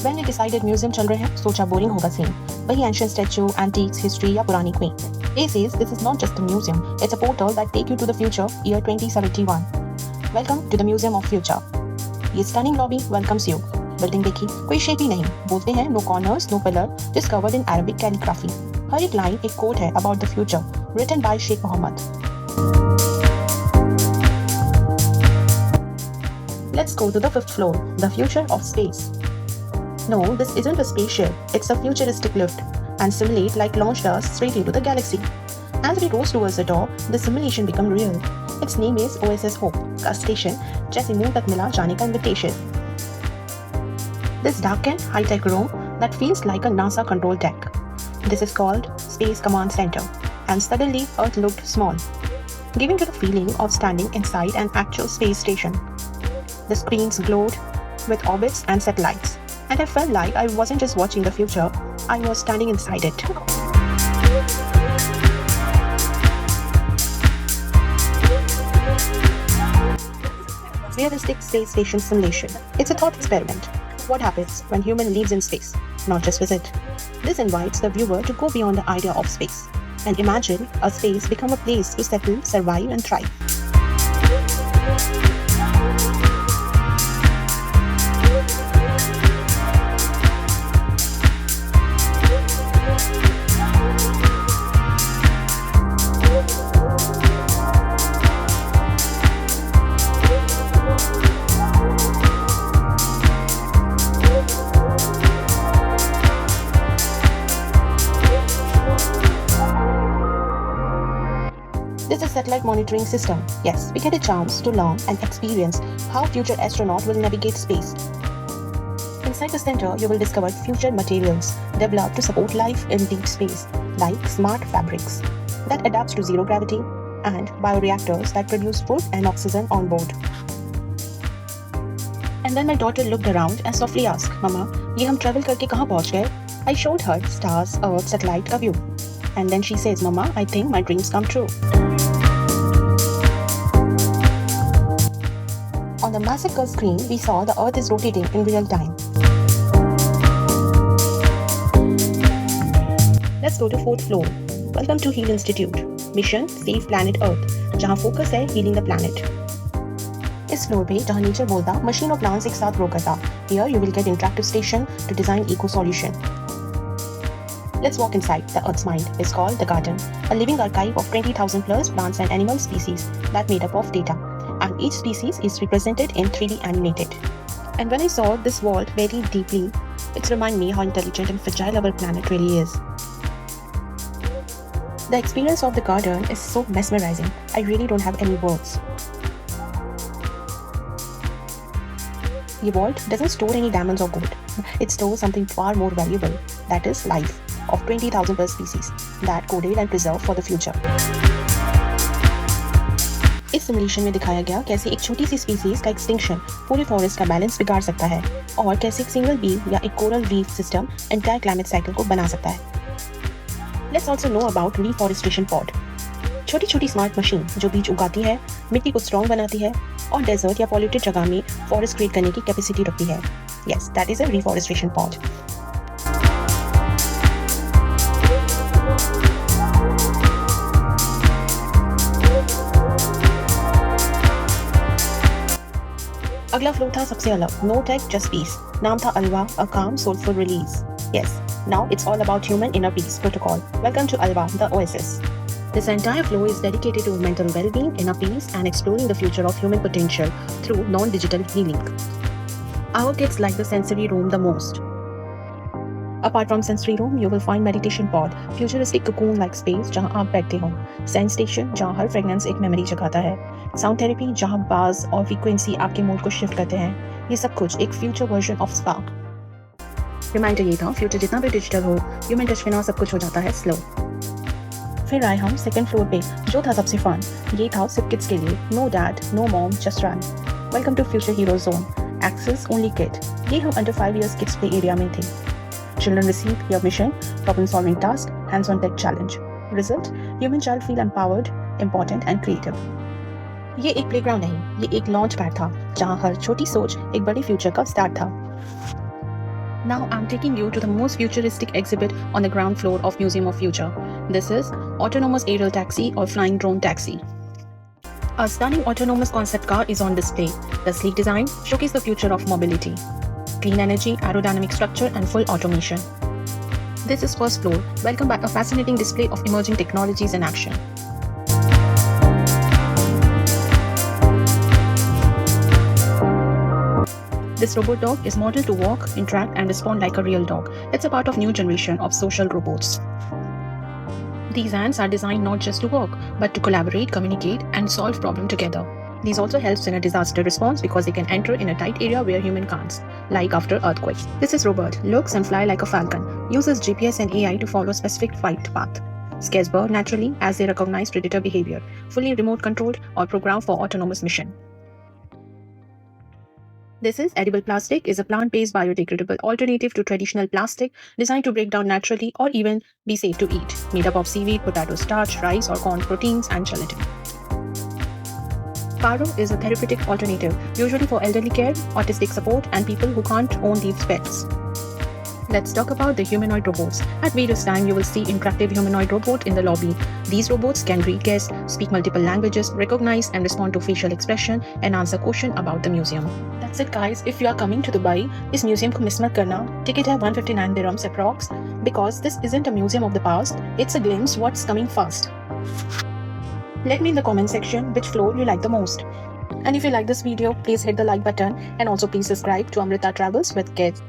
When we decided museum चल रहे हैं, सोचा बोरिंग होगा सीन. वही एंशियंट स्टैच्यू, एंटीक्स, हिस्ट्री या पुरानी queen. A says this is not just a museum, it's a portal that take you to the future, year 2071. Welcome to the Museum of Future. ये stunning lobby welcomes you. Building देखी, कोई shape ही नहीं. बोलते हैं no corners, no pillar, just covered in Arabic calligraphy. हर एक line एक कोड है about the future, written by Sheikh Mohammed. Let's go to the 5th floor, the future of space. No, this isn't a spaceship, it's a futuristic lift, and simulate like launched us straight into the galaxy. As we rose towards the door, the simulation became real. Its name is OSS Hope, a station, जैसे moon तक मिला जाने का invitation. This darkened, high-tech room that feels like a NASA control deck. This is called Space Command Center, and suddenly Earth looked small, giving you the feeling of standing inside an actual space station. The screens glowed with orbits and satellites, and I felt like I wasn't just watching the future, I was standing inside it. Realistic space station simulation. It's a thought experiment. What happens when human lives in space, not just visit? This invites the viewer to go beyond the idea of space and imagine a space become a place to settle, survive, and thrive. This is satellite monitoring system. Yes, we get a chance to learn and experience how future astronaut will navigate space. Inside the center, you will discover future materials developed to support life in deep space, like smart fabrics that adapts to zero gravity and bioreactors that produce food and oxygen on board. And then my daughter looked around and softly asked, "Mama, ये हम travel करके कहाँ पहुँच गए?" I showed her stars, Earth, satellite का view. And then she says, "Mama, I think my dreams come true." On the massive curved screen, we saw the Earth is rotating in real time. Let's go to 4th floor. Welcome to Heal Institute. Mission Save Planet Earth, जहाँ focus है healing the planet. इस floor पे जहाँ nature बोलता, machine और plants एक साथ grow करता. Here you will get interactive station to design eco solution. Let's walk inside. The Earth's mind is called the Garden, a living archive of 20,000 plus plants and animal species that made up of data, and each species is represented in 3D animated. And when I saw this vault very deeply, it reminded me how intelligent and fragile our planet really is. The experience of the garden is so mesmerizing. I really don't have any words. The vault doesn't store any diamonds or gold. It stores something far more valuable, that is life of 20,000 plus species that coded and preserved for the future. इस simulation में दिखाया गया कैसे एक छोटी सी species का extinction पूरे forest का बैलेंस बिगाड़ सकता है और कैसे एक सिंगल बी या एक coral reef system entire climate cycle को बना सकता है. Let's also know about reforestation pod. छोटी छोटी स्मार्ट मशीन जो बीज उगाती है, मिट्टी को स्ट्रॉन्ग बनाती है और डेजर्ट या पॉल्यूटेड जगह में फॉरेस्ट क्रिएट करने की कैपेसिटी रखती है. Yes, that is a reforestation pod. अगला फ्लो था सबसे अलग. No tech just peace. नाम था Alva, a calm soulful release. Yes, now it's all about human inner peace protocol. Welcome to Alva, the OSS. This entire flow is dedicated to mental well-being, inner peace, and exploring the future of human potential through non-digital healing. Our kids like the sensory room the most. Apart from sensory room, you will find meditation pod, futuristic cocoon-like space जहाँ आप बैठते हो, sense station जहाँ हर fragrance एक memory जगाता है, sound therapy जहाँ bass और frequency आपके mood को shift करते हैं. ये सब कुछ एक future version of spa. Reminder ये था, future जितना भी digital हो, human touch बिना सब कुछ हो जाता है slow. फिर आए हम सेकंड फ्लोर पे, जो था सबसे फन. ये था सिर्फ किड्स के लिए. No dad, no mom, just run. Welcome to future hero zone. Access only kid. ये हम under 5 years kids play area में थे. Children receive your mission, problem solving task, hands on tech challenge. Result, human child feel empowered, important and creative. ये एक playground नहीं, ये एक launch pad था जहाँ हर छोटी सोच एक बड़ी फ्यूचर का स्टार्ट था. Now I'm taking you to the most futuristic exhibit on the ground floor of Museum of Future. This is Autonomous Aerial Taxi or Flying Drone Taxi. A stunning autonomous concept car is on display. The sleek design showcases the future of mobility. Clean energy, aerodynamic structure, and full automation. This is first floor. Welcome back, a fascinating display of emerging technologies in action. This robot dog is modeled to walk, interact, and respond like a real dog. It's a part of new generation of social robots. These hands are designed not just to work, but to collaborate, communicate, and solve problems together. These also helps in a disaster response because they can enter in a tight area where human can't, like after earthquakes. This is Robert, looks and fly like a falcon, uses GPS and AI to follow specific flight path. Scares birds naturally as they recognize predator behavior, fully remote controlled or programmed for autonomous mission. This is edible plastic, is a plant-based biodegradable alternative to traditional plastic designed to break down naturally or even be safe to eat, made up of seaweed, potato starch, rice or corn proteins, and gelatin. Paro is a therapeutic alternative, usually for elderly care, autistic support, and people who can't own these pets. Let's talk about the humanoid robots. At various times, you will see interactive humanoid robot in the lobby. These robots can greet guests, speak multiple languages, recognize and respond to facial expression, and answer questions about the museum. That's it, guys. If you are coming to Dubai, इस museum को miss मत करना. Ticket है 159 dirhams approx. Because this isn't a museum of the past, it's a glimpse what's coming fast. Let me in the comment section which floor you like the most. And if you like this video, please hit the like button and also please subscribe to Amrita Travels with Kids.